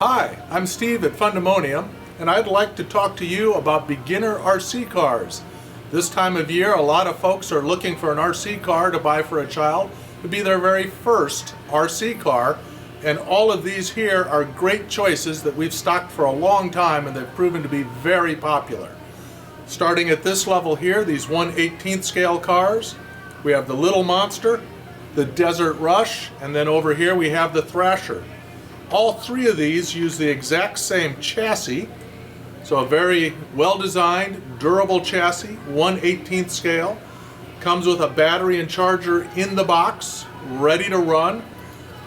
Hi, I'm Steve at Fundemonium, and I'd like to talk to you about beginner RC cars. This time of year, a lot of folks are looking for an RC car to buy for a child to be their very first RC car, and all of these here are great choices that we've stocked for a long time, and they've proven to be very popular. Starting at this level here, these 1/18 scale cars, we have the Little Monster, the Desert Rush, and then over here we have the Thrasher. All three of these use the exact same chassis, so a very well-designed, durable chassis, 1/18 scale. Comes with a battery and charger in the box, ready to run.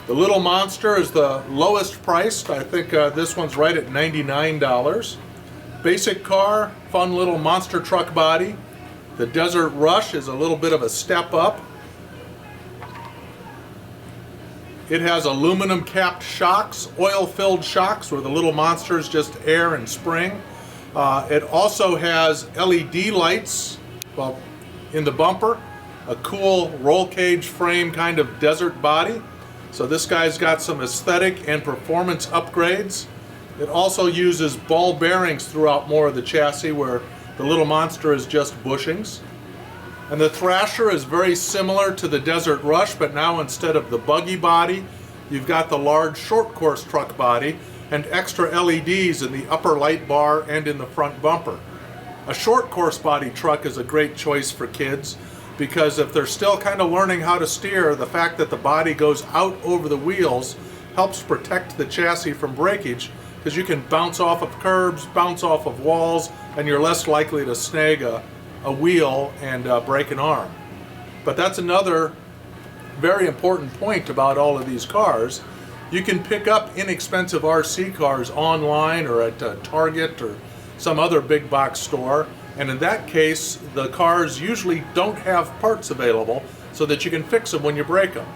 The Little Monster is the lowest priced. I think this one's right at $99. Basic car, fun little monster truck body. The Desert Rush is a little bit of a step up. It has aluminum capped shocks, oil filled shocks where the Little Monster is just air and spring. It also has LED lights in the bumper, a cool roll cage frame kind of desert body. So this guy's got some aesthetic and performance upgrades. It also uses ball bearings throughout more of the chassis where the Little Monster is just bushings. And the Thrasher is very similar to the Desert Rush, but now instead of the buggy body, you've got the large short course truck body and extra LEDs in the upper light bar and in the front bumper. A short course body truck is a great choice for kids because if they're still kind of learning how to steer, the fact that the body goes out over the wheels helps protect the chassis from breakage because you can bounce off of curbs, bounce off of walls, and you're less likely to snag a wheel and break an arm. But that's another very important point about all of these cars. You can pick up inexpensive RC cars online or at Target or some other big box store, and in that case the cars usually don't have parts available so that you can fix them when you break them.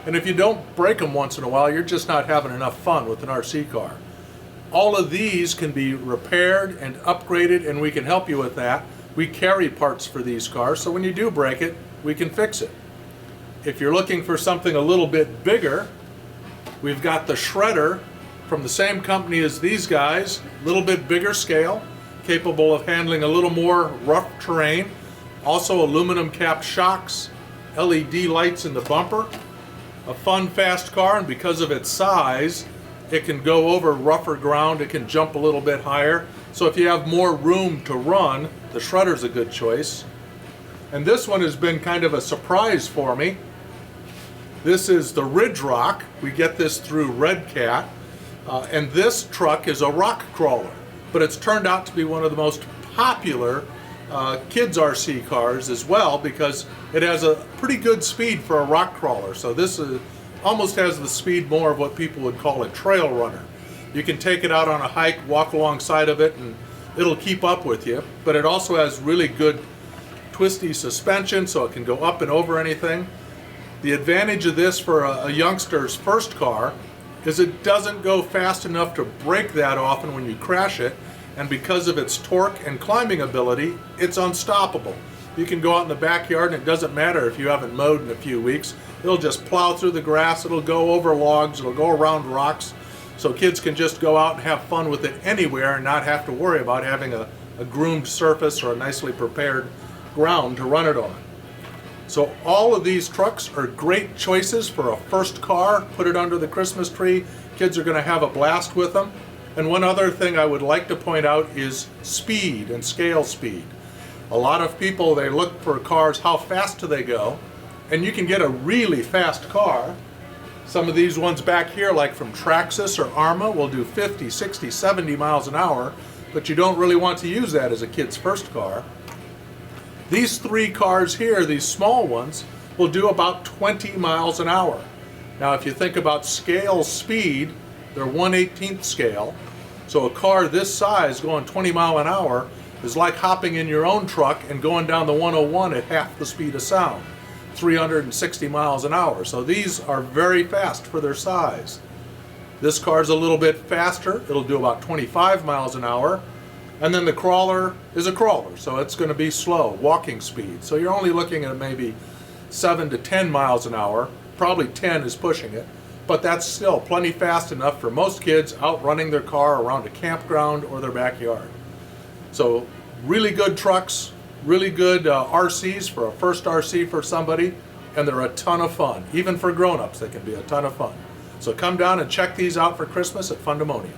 And if you don't break them once in a while, you're just not having enough fun with an RC car. All of these can be repaired and upgraded, and we can help you with that. We carry parts for these cars, so when you do break it, we can fix it. If you're looking for something a little bit bigger, we've got the Shredder from the same company as these guys, a little bit bigger scale, capable of handling a little more rough terrain. Also aluminum capped shocks, LED lights in the bumper. A fun, fast car, and because of its size, it can go over rougher ground, it can jump a little bit higher. So if you have more room to run, the Shredder's a good choice. And this one has been kind of a surprise for me. This is the Ridge Rock. We get this through Redcat. And this truck is a rock crawler, but it's turned out to be one of the most popular kids RC cars as well because it has a pretty good speed for a rock crawler. So this almost has the speed more of what people would call a trail runner. You can take it out on a hike, walk alongside of it, and it'll keep up with you. But it also has really good twisty suspension, so it can go up and over anything. The advantage of this for a youngster's first car is it doesn't go fast enough to brake that often when you crash it, and because of its torque and climbing ability, it's unstoppable. You can go out in the backyard and it doesn't matter if you haven't mowed in a few weeks. It'll just plow through the grass, it'll go over logs, it'll go around rocks. So kids can just go out and have fun with it anywhere and not have to worry about having a groomed surface or a nicely prepared ground to run it on. So all of these trucks are great choices for a first car. Put it under the Christmas tree. Kids are going to have a blast with them. And one other thing I would like to point out is speed and scale speed. A lot of people, they look for cars, how fast do they go? And you can get a really fast car. Some of these ones back here, like from Traxxas or Arma, will do 50, 60, 70 miles an hour, but you don't really want to use that as a kid's first car. These three cars here, these small ones, will do about 20 miles an hour. Now if you think about scale speed, they're 1/18 scale, so a car this size going 20 miles an hour is like hopping in your own truck and going down the 101 at half the speed of sound, 360 miles an hour. So these are very fast for their size. This car's a little bit faster. It'll do about 25 miles an hour. And then the crawler is a crawler, so it's going to be slow, walking speed. So you're only looking at maybe 7 to 10 miles an hour. Probably 10 is pushing it. but that's still plenty fast enough for most kids out running their car around a campground or their backyard. So really good trucks, really good RCs for a first RC for somebody, and they're a ton of fun. Even for grown-ups, they can be a ton of fun. So come down and check these out for Christmas at Fundemonium.